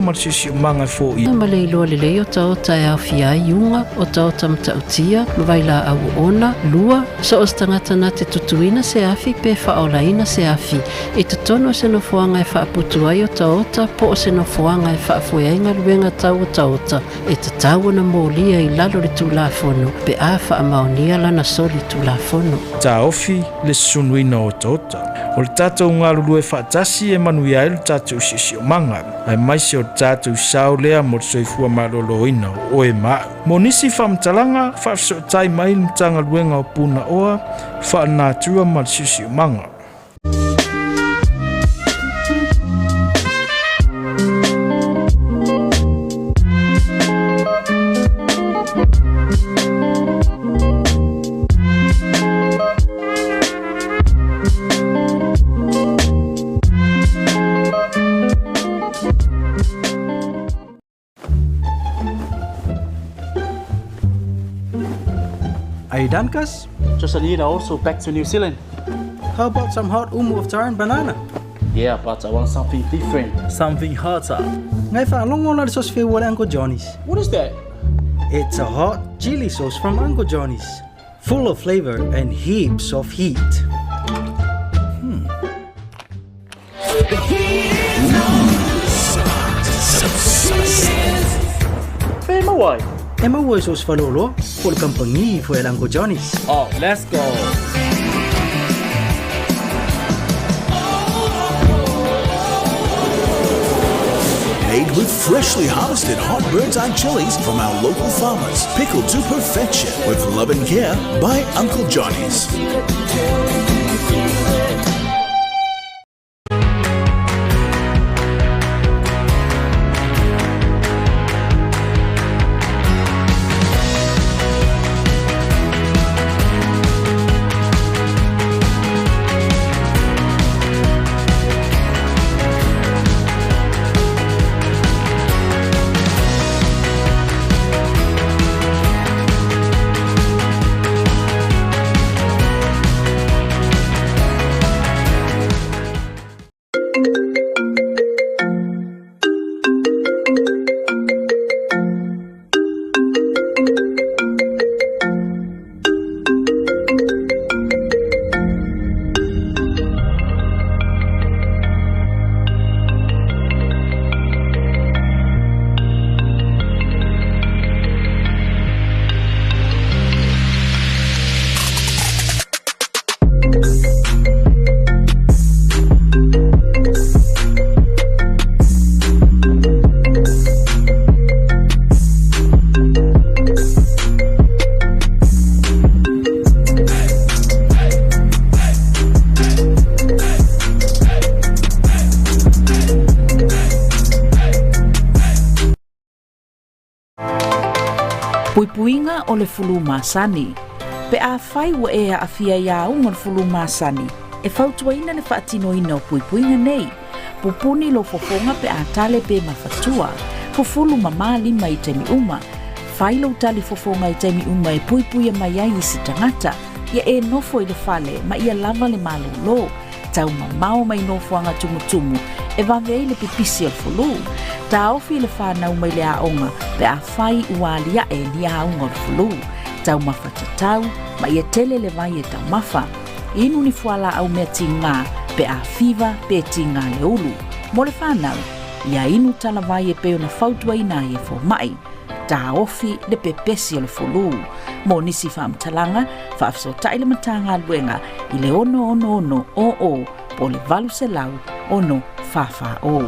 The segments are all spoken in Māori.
Marsisi manga fo I. Malelo leleo Tautai au fia iunga o Tauta matautia luvaila au ona lua so ostangata na te tutuina se afi pe faolaina se afi e totono se no foanga e faaputuai o Tauta po se no foanga e faafuenga luenga tau o Tauta e tatau na molia I lalo le tulafono pe a faamaonia lana soli tulafono. Taofi le sunuina o Tauta. O le tatou ngalulu e faatasi e manuia le tatou sisi o manga. Ai maisi o tatou sao lea mo soifua maloloina o e maa. Mo nisi whamtalanga, whafsotai mai mtanga luenga o puna oa, whaanatua mal sisi o manga. Are you done, Cuz? Just a need also back to New Zealand. How about some hot umu of tar and banana? Yeah, but I want something different. Something hotter. Ngai whaalongo na sauce for Uncle Johnny's. What is that? It's a hot chili sauce from Uncle Johnny's. Full of flavor and heaps of heat. Fame away. Emma was sauce falolo for company for Uncle Johnny's. Oh, let's go. Made with freshly harvested hot bird's eye chilies from our local farmers. Pickled to perfection with love and care by Uncle Johnny's. Puipuinga o le fulu masani. Pe a fai wa e a fia ia unga le fulu masani. E fautuaina le faatinoina o puipuinga nei. Pupuni lo fofonga pe a tale pe mafatua. Fufulu mama lima I temi uma. Fai lo tali fofonga I temi uma e puipuia mai ai isi tangata. Ia e nofo I le fale ma ia lava le malu lo. Tau mamao mai nofo anga tumutumu. E vavei le pipisi al fulu. Ta ofi le whanau mai le aonga pe a whai ua lia e lia aunga o fulu. Tau mawhatatau ma ia tele le vai e tau mafa. Inu ni fuala au mea tinga pe a fiva pe tinga le ulu. Mo le whanau, ia inu tala vai e peo na fautua ina e fo mai. Ta ofi le pepesi o le fulu. Mo nisi whamtalanga, whaafso taile matanga luenga I le ono o po le valu se lau ono fafa o.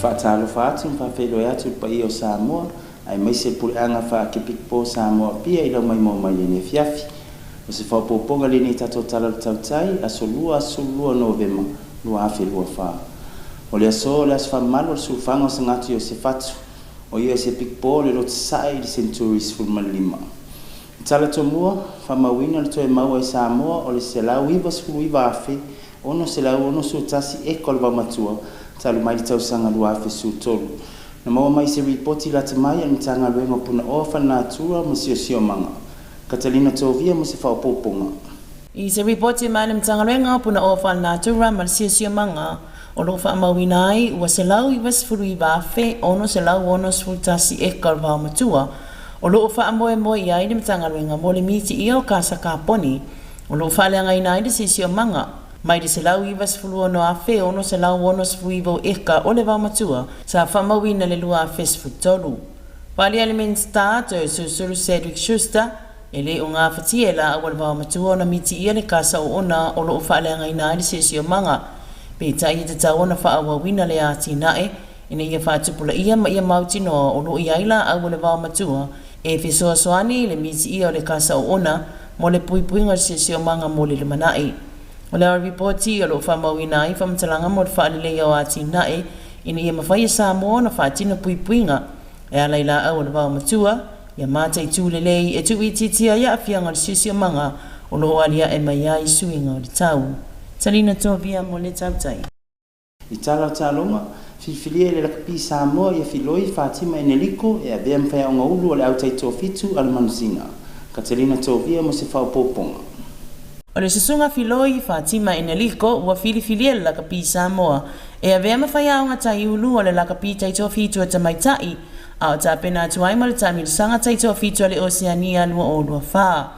Fatalo fatin fa felo ya tu pa io Samoa ai mai se pul anga fa ke pikpo Samoa pia ilo mai mo mai ne fiafi o se fa poponga le ni tato tala Tautai a solua novema lua afi lua fa o le so le fa malo su fanga sangati o se fatu o ia se pikpo le lot sai centuries ful malima tala to mua fa mawina le to e mau e Samoa o le se la wiva su wiva afi ono se lau ono su tasi e kolva matua talu mai tau sanga lua fe su tolu. Na maua mai se ripoti la te mai ani tanga renga puna ofa na atua mo sio manga. Katalina Tovia mo se whaopoponga. I se ripoti mai ni tanga renga puna ofa na atua mo sio manga. O lo wha mawinai ua se lau i wasfuru i wafe ono se lau ono sfuru tasi e kolva matua. O lo wha moe i ai ni tanga renga mo le miti i o kasa ka poni. O lo wha leanga ina i sio manga. Mai de se lau i wasfuru ono a fe ono se lau ono sfuru i vau eka o le matua sa wha mawina le lua a fe sfuru tolu. Pali element starter susuru Cedric Schuster ele o ngā whatiela a wale matua o na miti i le kasa o ona o lo wha leanga ina i sio manga. Pe tai i te tau ona wha awa wina le ati nae ina ia whatupula ia ma ia mauti noa o lo iaila a wale matua e fisoa soani le miti i o le kasa o ona mo le puipuinga sio manga mo le manai. O le reporti o lo whamawina i whamtalanga mo le whaalele o ati nae ina ia mawhai sa mo na whaatina puipuinga e a leila au o le wau matua ia mata i tūlelei e tu i titia ia awhianga le sio manga o lo alia e mai ai suinga o le tau. Talina Tovia mo le Tautai. I talonga fifilia le lakapi Samoa ia filoi Fatima Eneliko e a bea mwhai o ngaulu o le au taito fitu al manusina. Katalina Tovia mo se whaopoponga. O le susunga filoi Fatima Eneliko ua filifilia le lakapi Samoa e a vea mawhai au ngatai ulu o le lakapi taito fitu a tamaitai a o tāpena atuai ma le tamirisanga taito fitu a le Oceania lua o lua whaa.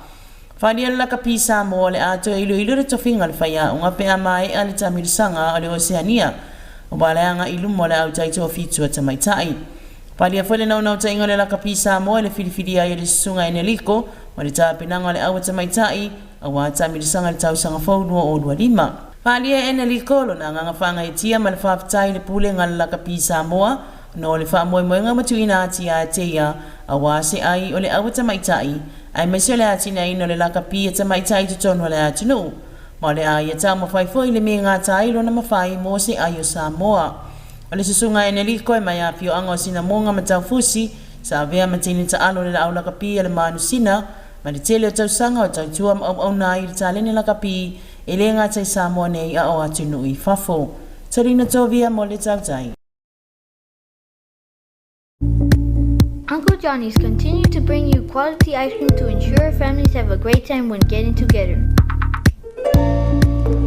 Whalia le lakapi Samoa le ato e ilu le tofinga le whai au ngape a mai a le tamirisanga o le Oceania o baleanga ilu mo le au taito fitu a tamaitai. Whalia whale nau tainga le lakapi Samoa le filifilia i le susunga Eneliko ma le tāpenanga le au tamaitai a wata mirisanga le tausanga whaunua o lua lima. Whalia Eneliko lo na nganga whanga i tia ma le whaafitai le pule ngā le lakapi Samoa no le wha moe matu ina ati a teia a wase ai o le au tamaitai ai mesio le ati nei no le lakapi e tamaitai tutono le ati nu. Ma le ai e tau mawhaifoi le me ngā tai lo na mawhai mo se ai o Samoa. O le susunga Eneliko e mai a pio anga o sina monga matau fusi sa vea matini ta alo le au lakapi e le manusina ma le tele o tausanga o tautua ma au nai le talene lakapi e le ngā tai Samoa nei a o atu nui fafo. Talina Tovia mo le Tautai. Uncle Johnny's continue to bring you quality ice cream to ensure families have a great time when getting together.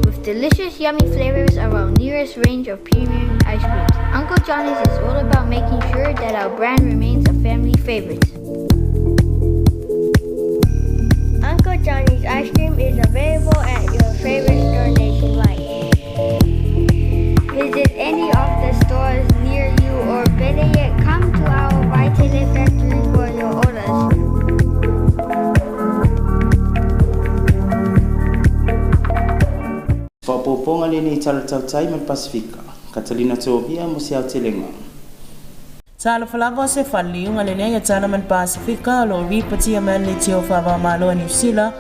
With delicious, yummy flavors of our nearest range of premium ice creams, Uncle Johnny's is all about making sure that our brand remains a family favorite. Uncle Johnny's ice cream is available at your favorite store nationwide. Visit any of the stores near you or better yet, come to our Vitale factory for your orders. Whapoponga le nei Tautai mal Pasifika. Katalina Tovia mo se au telenga. Tala falava se whaliunga le nei a tala man Pasifika lo ripati a man le teo whawa malo a New Zealand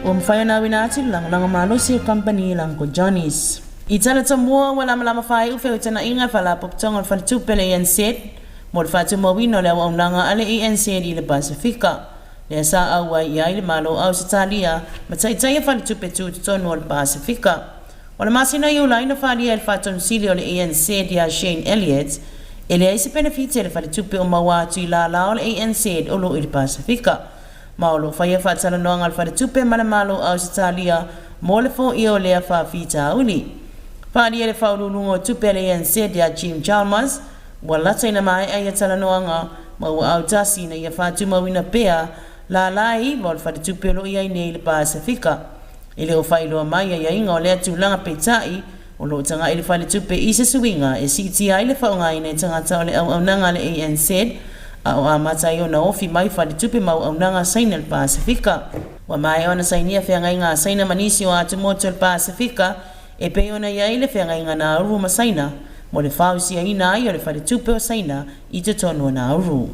o mwhai na winati langa malo si company Uncle Johnny's. I tala tamua wala malama whai uwhe o tana inga whala poptonga whale tupele i anset mo le whatu mawino le au nanga ale i anset i le Pasifika. Le sa awa i ai le malo au se talia ma taitai whale tupe tu tonu o le Pasifika. O le masina i ulai na whali e le whaton sili o le ANC dia Shane Elliott, e le aise benefite le whale tupe o mawa atu i la lao le ANC o lo i le Pasifika. Ma o lo whaia whatala noanga le whale tupe ma le malo au se talia mo le fo i o lea whawhita uli. Whali e le whaurulungo tupe le ANC dia Jim Chalmers, wa lata ina mai ai atala noanga ma ua au tasi na ia whatu mawina pea la lai mo le whale tupe lo i ai nei le Pasifika. Ele o whailoa mai a inga o lea tūlanga peitai o lo tanga ele whale tupe i se suinga e siti ai le whaunga ina e tangata o le au nanga le ANC a o amatai o na ofi mai whale tupe mau au nanga saina le Pasifika. Wa mai o na sainia whianga inga saina manisi o atu moto le Pasifika e pe ona ia ile whianga inga na auru ma saina mo le whausia ina ai o le whale tupe o saina i te tonu na auru.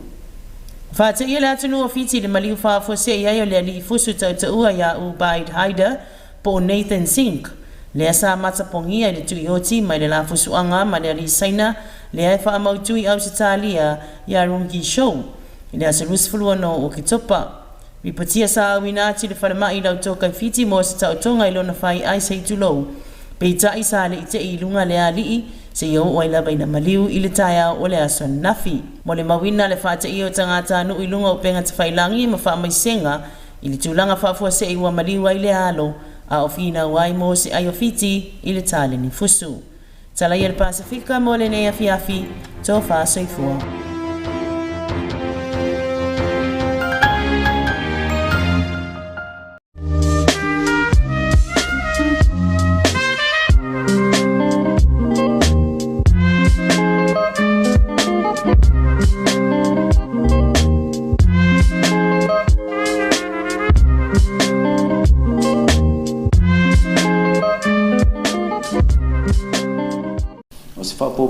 Whāte ia le atunu o fiti le maliu whāfose i ai o le ali fusu tau ua ia u Bide Haida po Nathan Sink. Le asa matapongi ai le tui oti mai le la fusu anga ma le ali saina le ai wha mautui au se talia ia rungi show. I le asa rusfulu no o ki topa. Ripatia sa awina ati le whalemai lau toka fiti mo se tau tonga i lona whai ai sei tulou. Peita isa le ite ilunga le ali se yo waila baina maliu ile taya ole ason nafi. Mole mawina le fata iyo tangata nu ilunga upenga tafailangi mafa maisenga ili tulanga fafua se iwa maliu ile halo a ofina wai mo se ayofiti ile tale ni fusu. Tala yer Pasifika mole ne afi tofa soifua.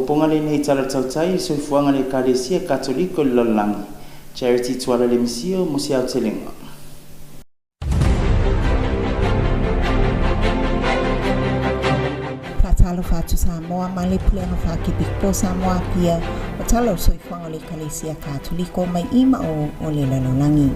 Ponga le nei tala tautai so fuanga le kalesia katoliko lolangi charity tuala le misio musi au telenga Fatalo fatu Samoa male puleno fa kipiko Samoa pia fatalo so fuanga le kalesia katoliko mai ima o le lolangi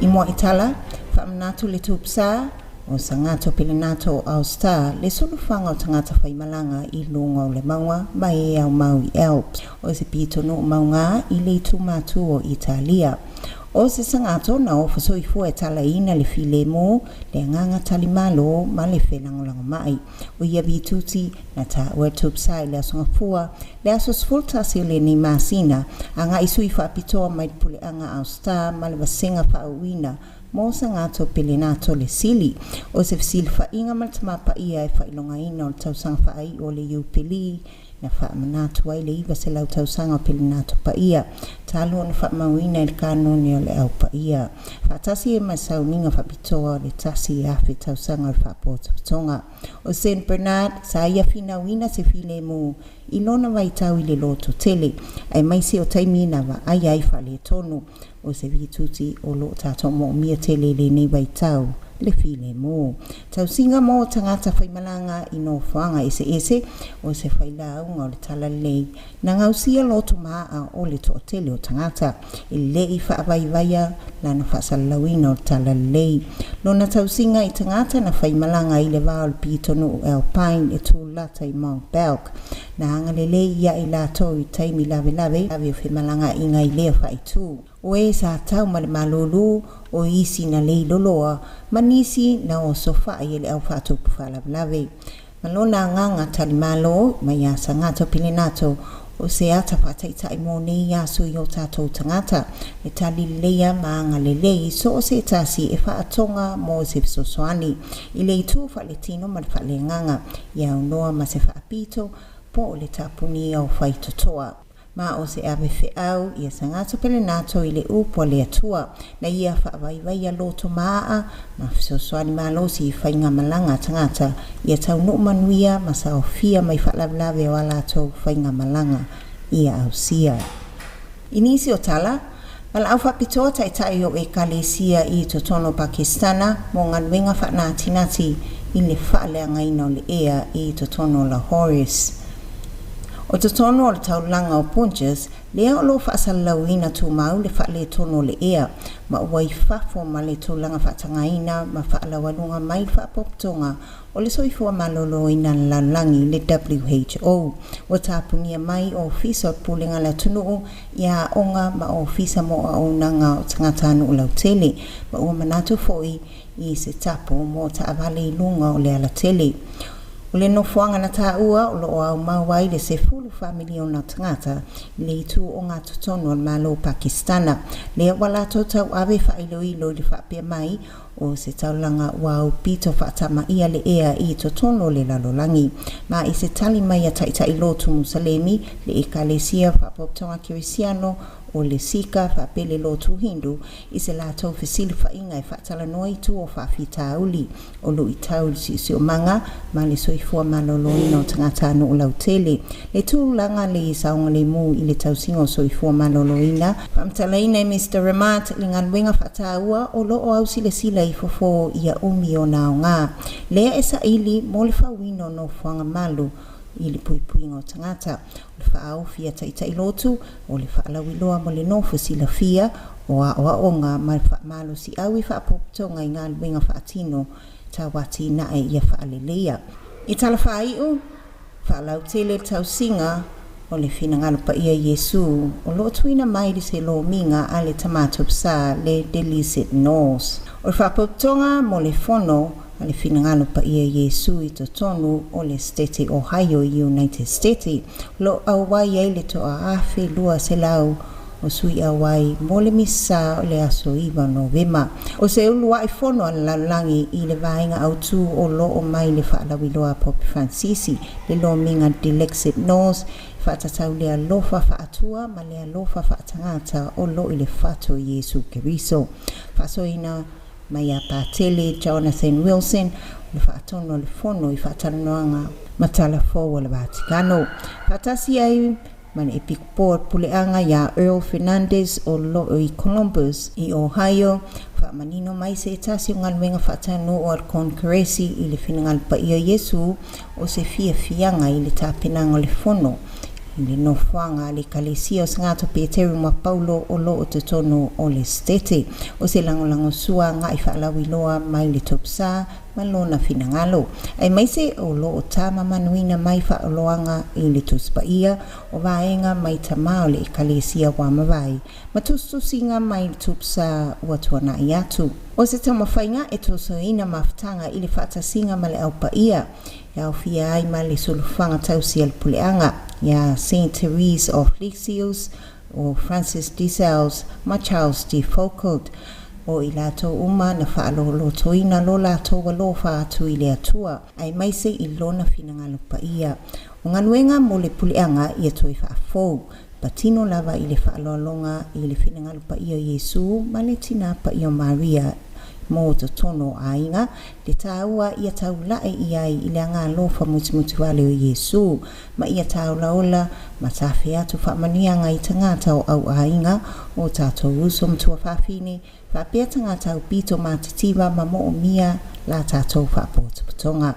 imo itala famnatu le tupsa o sangato pelinato au star le solufanga o tangata whaimalanga I lunga o le maua mai au Maui Alps o se pito no maunga I le tumatu o Italia o se sangato na o fasoifua e tala ina le filemo le nganga talimalo ma le whelangolango mai o ia bituti na ta ua tupsai le asongafua le asos fultasi o le ni masina anga isui whapitoa mai pule anga au star ma le wasenga whauina mo sangato pelinato le sili o se fsil fa inga maltamapa ia e fa ilonga ina o tausanga fa ai o le iupeli na fa manatu ai le iwa se lau tausanga o pelinato pa ia talo na fa mawina il kanoni o le au pa ia fa tasi e masau ninga fa pitoa le tasi e afe tausanga o fa pota pitonga o St. Bernard sa ia fina wina se file mo ilona vai tau I le loto tele ai maisi o taimina wa ai fa le tonu o se vituti o lo tato mo mia tele le nei vai tau le file mo tau singa mo tangata whaimalanga I no whanga ese o se whailaunga o le tala lei na ngausia loto maa o le to tele o tangata I lei whaavaivaia lana whaasalawina o tala lei lona tau singa I tangata na whaimalanga I le vao le pitonu o Alpine e tū lata I Mount Belk na hanga le lei ia I lato I taimi lave o whaimalanga I ngai lea whaitu o e sa tau ma le malolu o isi na lei loloa manisi na o sofa I le au whatu puwhalawlawe malona nganga talimalo mai a sangato pilinato o se ata pataita I mo nei asu I o tatou tangata le tali leia maanga le lei so o se tasi e whaatonga mo se sosoani I le itu whaletino ma le whalenganga ia unoa ma se whaapito po o le tapuni au whaitotoa ma o se ave feau ia sangato pelinato I le upo le atua na ia whaavaivaia loto maa ma sosoani malosi I whainga malanga tangata ia tau no manuia ma sa ofia mai whalawlawe o alato whainga malanga ia au sia inisi o tala Mal au whapitoa tai o e kalesia I totono Pakistana mo nganwenga whanatinati I le whaaleanga ina o le ea I totono Lahores o totono o le taulanga o Punches lea o lo whaasalauina tu mau le whaale tono le ea ma uai whafo ma le taulanga whaatangaina ma whaalawalunga mai whaapoptonga o le soifua malolo ina lalangi le WHO o tapunia mai o ofisa o pulinga la tunuu ia onga ma o ofisa mo a onanga o tangatanu o lautele ma ua manatu foi I se tapo mo taavale lunga o le alatele o le nofuanga na taua o lo au mawai le se fulu familio na tangata le itu o ngā totono o malo Pakistana le wala tau ave whailoilo le whapea mai o se taulanga wau pito whaatama ia le ea I totono le lalolangi ma I se tali mai a taita I lotu musalemi le ekalesia whapoptonga kirisiano o le sika whapele lotu hindu I se lato fesili whainga e whaatala noi tu o whawhitauli o lo I tauli si o manga ma le soifua maloloina o tangata no o lautele le tūlanga le isaonga le mu I le tausinga o soifua maloloina whamtalaina e Mr. Ramat le nganwenga whaataua o lo o au sila I fofo ia umi o nao ngā lea esa ili mo le whawino no whanga malu I le puipuinga o tangata o le whaau fia taita I lotu o le whaalawiloa mo le nofu sila fia o a onga ma le whaamalo si au I whaapoptonga I ngā luenga whaatino tawati na e ia whaalelea I tala whaiu, whaalau tele tausinga o le finangalo pa ia Yesu, o lo tuina mai se lo minga a le tamato psa le delicit nos. O le whapotonga mo le fono a le finangalo pa ia Yesu I to tonu o le state Ohio, United States. Lo awai ai le to a afe lua se lau o sui awai mo le misa o le aso iwa Novema. O se ulua I fono ala lalangi I le vainga autu o lo o mai le whaalawiloa Pope Francisi le lo minga delecit nos whaatatau le alofa whaatua ma le alofa whaatangata o lo I le whato Yesu Keriso. Whasoina mai a Patele Jonathan Wilson le whaatono le fono I whaatanoanga matala fo o le Vaticano. Whaatasi ai man epic board puleanga ya Earl Fernandez o lo I Columbus I Ohio fa manino mai se tasi ngalwenga fatano o concoresi I le finangal pa ia Yesu o se fianga I le tapinanga le fono I le nofuanga le kalesia o sangato Peteru ma Paulo o lo o totono o le stete o se langolango sua nga I whaalawiloa mai le topsa malona finangalo. Ai mai se o lo o tama manuina mai whaaloanga I le tuspaia o vaenga mai tamao le kalesia wa mawai. Matustusinga mai le tupsa watuana iatu. O se tamawhainga e tosoina maftanga I le whaatasinga ma le aupaia. Ya ofia ai ma le solufanga tausi al puleanga. Ya Saint Therese of Lisieux o Francis de Sales ma Charles de Foucault. O I lato uma na whaalolo toina lo lato walo whaatu I le atua. Ai mai se I lona finangalo pa ia. O nganuenga mo le puleanga ia toi whaafou. Patino lava I le whaalolonga I le finangalo pa ia Yesu ma le tina pa ia Maria mo to tono ainga le taua ia taula ia I le anga lofa mutimuti wale o Yesu ma ia taula ola ma tafe atu whamania ngai tangata o au ainga o tato uso mtua whafine whapea tangata o pito matitiwa ma mo o mia la tato whapoto putonga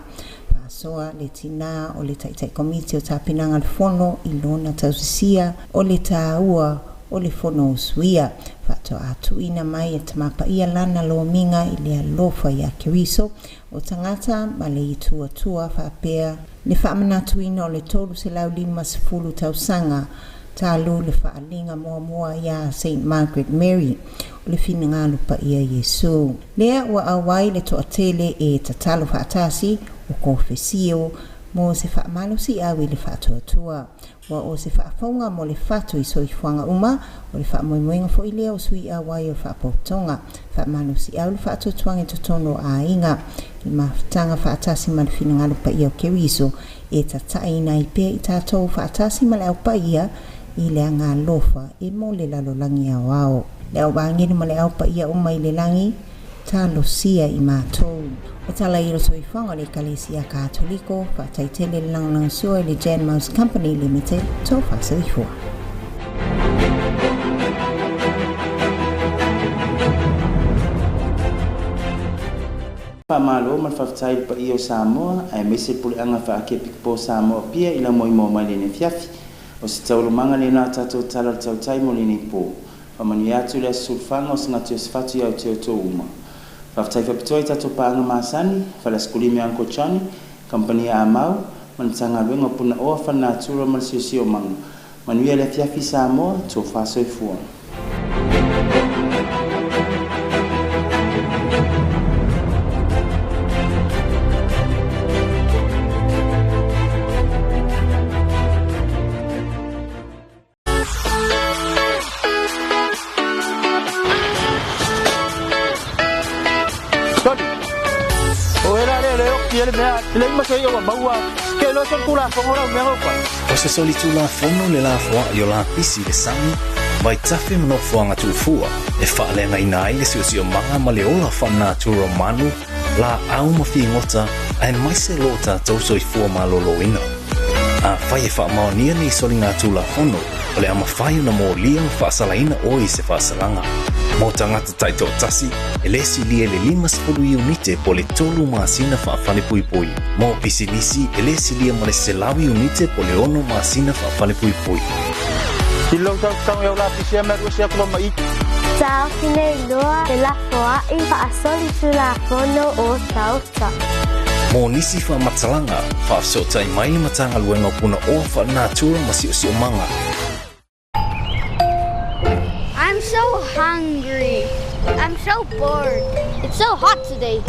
soa le tina o le taitai komiti o tapinanga le fono I lona tausisia o le taua o le fono usuia whato atu ina mai e tamapa ia lana lo minga I le alofa ia Keriso o tangata ma le itua tua whapea le whaamanatu ina o le tolu se lau 5 tausanga talu le whaalinga mua ia St. Margaret Mary o le finangalo pa ia Yesu. Lea ua awai le toatele e tatalo whaatasi o kofesio mo se whaamalo si awi le whaatuatua. Wa o se whaafonga mo le whatu I soifuanga uma o le whaamoemoenga fo ilea o sui awai o whaapotonga. Whaamalo si awi le whaatuatuanga to tono a inga. I mawhtanga whaatasi ma le finangalo pa ia o Keriso e tataina I pia I tātou whaatasi ma le au pa ia I le anga lofa e mo le lalolangi a wao. Le au wangiri ma le au pa ia uma I le langi talo sia I mātou. O tala I roto I whanga le kalesia Katoliko whaataitele lang sua le Jan Mouse Company Limited tō whaasawifua. Whamalo ma whaftai pa I o Samoa ai mese pule anga whaakepik po Samoa pia I la moi mai le ne fiafi o se taurumanga le nā tātou tala tautai mo le ne po. Whamanu atu le sulfanga o singati o sifatu iau te o tō uma. Whaftai whapitoa I tātou paanga māsani, whalaskulimi me Uncle Johnny, kampani a Amau, manatanga wenga puna oa whanātura ma le siosio manga. Manuia le fiafi Samoa tō whāsoifua. O se solitu la fono le la foa I o la pisi le sangi mai tafe mnofo anga tufua e whaalenga ina ai le siosio manga ma le ola whanātura manu la au mawhi ngota ai mai se lota tauso I fua malolo ina. A whai e whaamaonia ni soli ngā tū la fono o le ama whai na mō lia whaasalaina o I se whaasalanga. Mo tangata taito tasi, e lesi lia le 5 unite po le tolu maasina whaafale pui pui. Mo pisilisi, e lesi lia ma le selawi unite po le 1 maasina whaafale pui pui. Kilo tau e la pisia meru sia klo mai. Tau kine loa e la foa I whaasoli tu la fono o tauta. Mo nisi fa matalanga, fa sota I mai le matanga luenga puna o fa natura masio sio manga. I'm so hungry. I'm so bored. It's so hot today.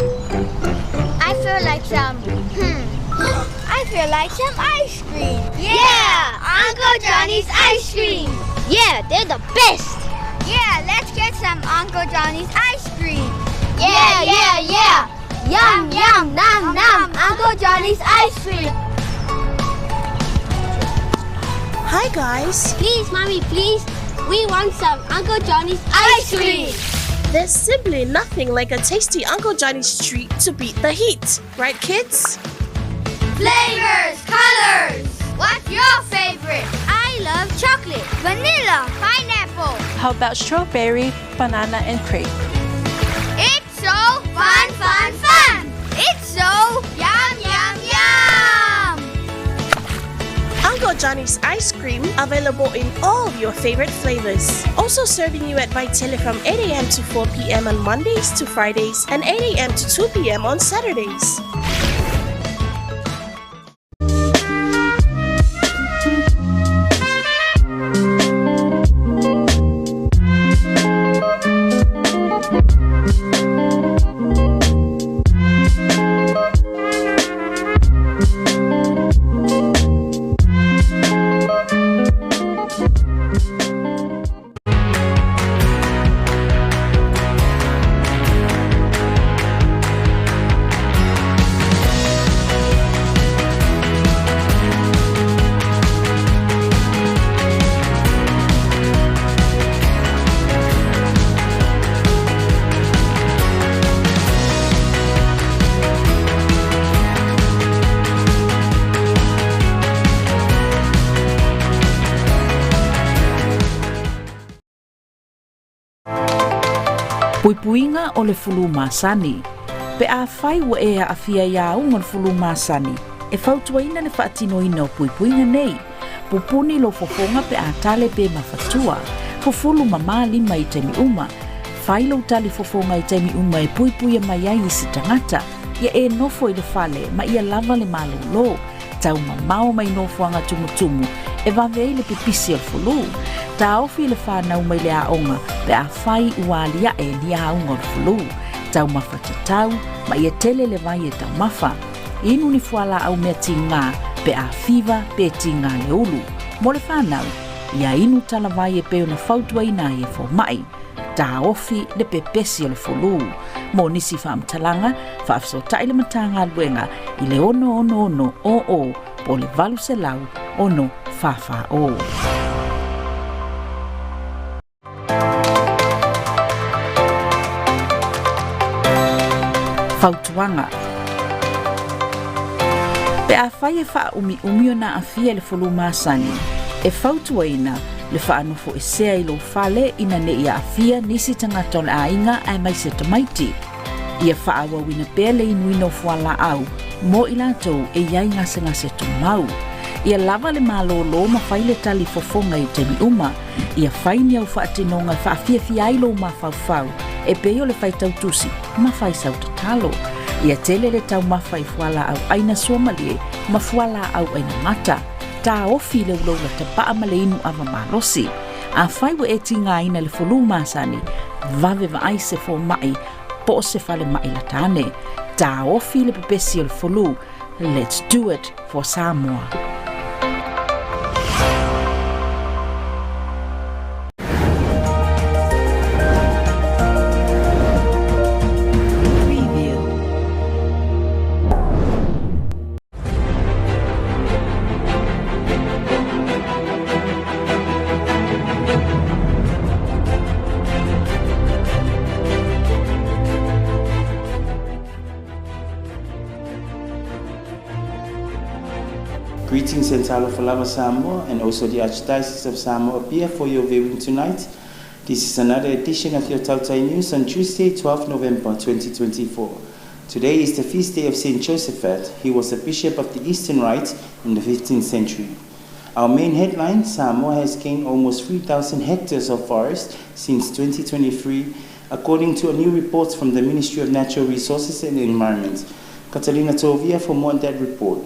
I feel like some ice cream. Yeah, Uncle Johnny's ice cream. Yeah, they're the best. Yeah, let's get some Uncle Johnny's ice cream. Yeah. Yum, yum, nom, nom. Uncle Johnny's ice cream. Hi, guys. Please, Mommy, please. We want some Uncle Johnny's ice cream. There's simply nothing like a tasty Uncle Johnny's treat to beat the heat. Right, kids? Flavors, colors. What's your favorite? I love chocolate, vanilla, pineapple. How about strawberry, banana, and crepe? It's so fun, fun, fun. It's so yum, yum, yum. Uncle Johnny's ice cream available in all your favorite flavors. Also serving you at Vaitele from 8 a.m. to 4 p.m. on Mondays to Fridays and 8 a.m. to 2 p.m. on Saturdays. Puipuinga o le fulu masani. Pe a fai wa e a fia ia unga fulu masani. E fautuaina le faatinoina o puipuinga nei. Pupuni lo fofonga pe a tale pe mafatua. Fufulu mama lima I temi uma. Fai lo tali fofonga I temi uma e puipuia mai ai isi tangata. Ia e nofo I le fale ma ia lava le malolo. Tau mamao mai nofo anga tumutumu. E vavei le pipisi al fulu. Ta ofi le whanau mai le aonga pe a whai ualia e li aonga o fulu. Tau mawhatatau ma ia tele le vai e tau mafa. Inu ni fuala au mea tinga pe a fiva pe tinga le ulu. Mo le whanau, ia inu tala vai e peo na fautua ina e fo mai. Ta ofi le pepesi o le fulu. Mo nisi whaamtalanga, whaafsotai le matanga luenga I le ono o po le valu se lau ono whawha o. Fautuanga. Pe a whai e wha umi na a fia le fulu masani. E fautuaina le wha anofo e sea I lo fale ina ne ia a fia nisi tangata le a inga ai mai se tamaiti. Ia wha awa wina pele inuino fuala au, mo I latou e iai ngase tumau. Ia lava le malolo ma whai le tali fofonga I temi uma. Ia whai ni au wha atinonga wha fia ai lo ma fau. E peo le whai tautusi, ma whai sautatalo. Ia tele le tau ma whai fuala au aina suomalie, ma fuala au aina mata. Ta ofi le ulola te paa ma le inu ava malosi. A whai wa e tinga aina le fulu masani, vave va ai se fo mai, po se fale mai latane. Ta ofi le pepesi le fulu, let's do it for Samoa. Greetings and Talofalava Samoa and also the Archdiocese of Samoa Pia for your viewing tonight. This is another edition of your Tautai News on Tuesday, 12 November 2024. Today is the feast day of Saint Josephat. He was a bishop of the Eastern Rite in the 15th century. Our main headline, Samoa has gained almost 3,000 hectares of forest since 2023, according to a new report from the Ministry of Natural Resources and Environment. Catalina Tovia for more on that report.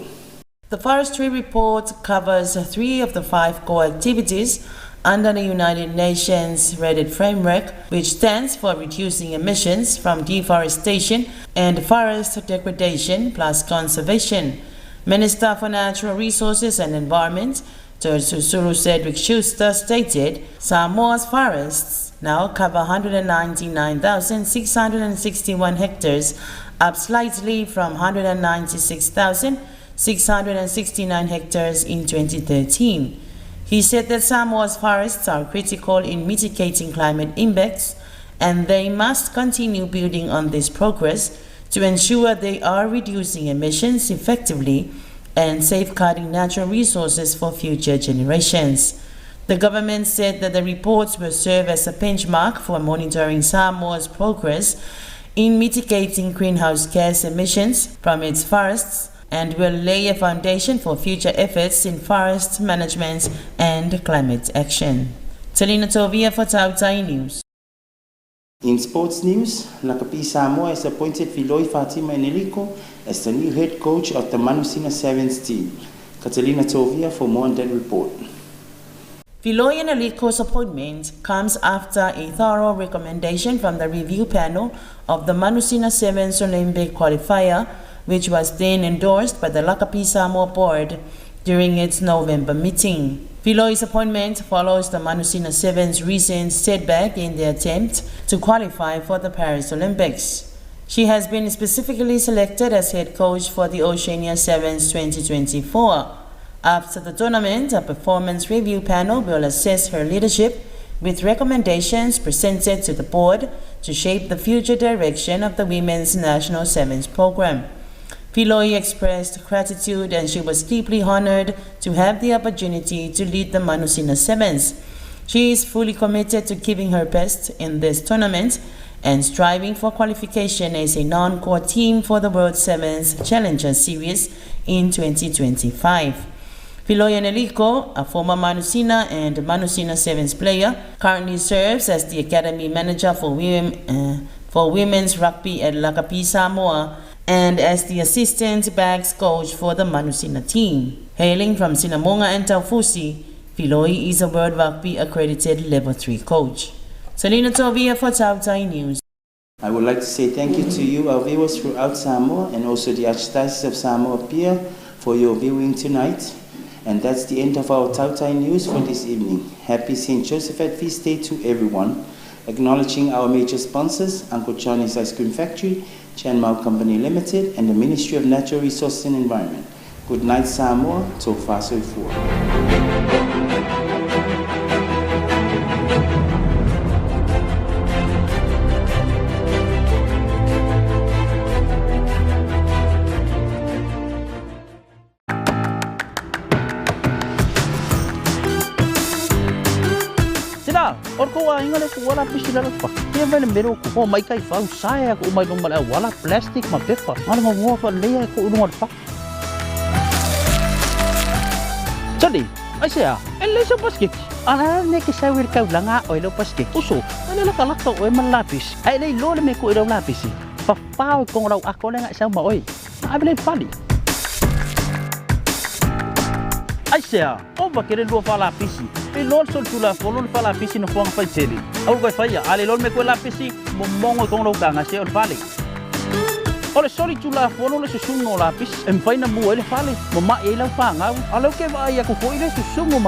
The forestry report covers 3 of the 5 core activities under the United Nations REDD framework, which stands for reducing emissions from deforestation and forest degradation plus conservation. Minister for Natural Resources and Environment, Susuru Cedric Schuster, stated Samoa's forests now cover 199,661 hectares, up slightly from 196,669 hectares in 2013. He said that Samoa's forests are critical in mitigating climate impacts, and they must continue building on this progress to ensure they are reducing emissions effectively and safeguarding natural resources for future generations. The government said that the reports will serve as a benchmark for monitoring Samoa's progress in mitigating greenhouse gas emissions from its forests and will lay a foundation for future efforts in forest management and climate action. Talina Tovia for Tautai News. In sports news, Lakapi Samoa has appointed Filoi Fatima Enelico as the new head coach of the Manusina Sevens team. Catalina Tovia for more on that report. Filoi Enelico's appointment comes after a thorough recommendation from the review panel of the Manusina Sevens Olympic qualifier, which was then endorsed by the Lakapi Samoa board during its November meeting. Filoi's appointment follows the Manusina Sevens' recent setback in the attempt to qualify for the Paris Olympics. She has been specifically selected as head coach for the Oceania Sevens 2024. After the tournament, a performance review panel will assess her leadership with recommendations presented to the board to shape the future direction of the Women's National Sevens program. Filoi expressed gratitude and she was deeply honored to have the opportunity to lead the Manusina Sevens. She is fully committed to giving her best in this tournament and striving for qualification as a non-core team for the World Sevens Challenger Series in 2025. Filoi Enelico, a former Manusina and Manusina Sevens player, currently serves as the academy manager for women's rugby at Lakapi Samoa and as the assistant backs coach for the Manusina team. Hailing from Sinamonga and Taufusi, Filoi is a World Rugby accredited Level 3 coach. Salina Tovia for Tautai News. I would like to say thank you to you, our viewers throughout Samoa, and also the Archdiocese of Samoa Pia for your viewing tonight. And that's the end of our Tautai News for this evening. Happy St. Josephat Feast Day to everyone. Acknowledging our major sponsors, Uncle Johnny's Ice Cream Factory, Chan Mau Company Limited, and the Ministry of Natural Resources and Environment. Good night, Samoa. Tō whāsoi fua. Orko wa inga le wala pisila pa. Ia vele mero ko mai kai fa usai ko mai no mala wala plastic ma pepa. Ngala ngo fa le ko no pa. Jadi, asia, ele so paskik. Ana ne ke sa wir ka langa o lo paskik. Uso, ana la kala ko e man lapis. Ai le lo le me ko ro lapis. Pa pa ko ngau ako le nga sa ma oi. Abele fali. Asia, o va querer lo fa lapis. E lol sol tula folol fa lapis no fong fa teli. Au vai fa ya, ale lol me ko lapis mo mongo ko lo kanga se o fali. Ole sorry tula folol se sumo lapis, em fa na mo ele fali. Mo ma e la fa ngau. Alo ke va ya ko ko ile se sumo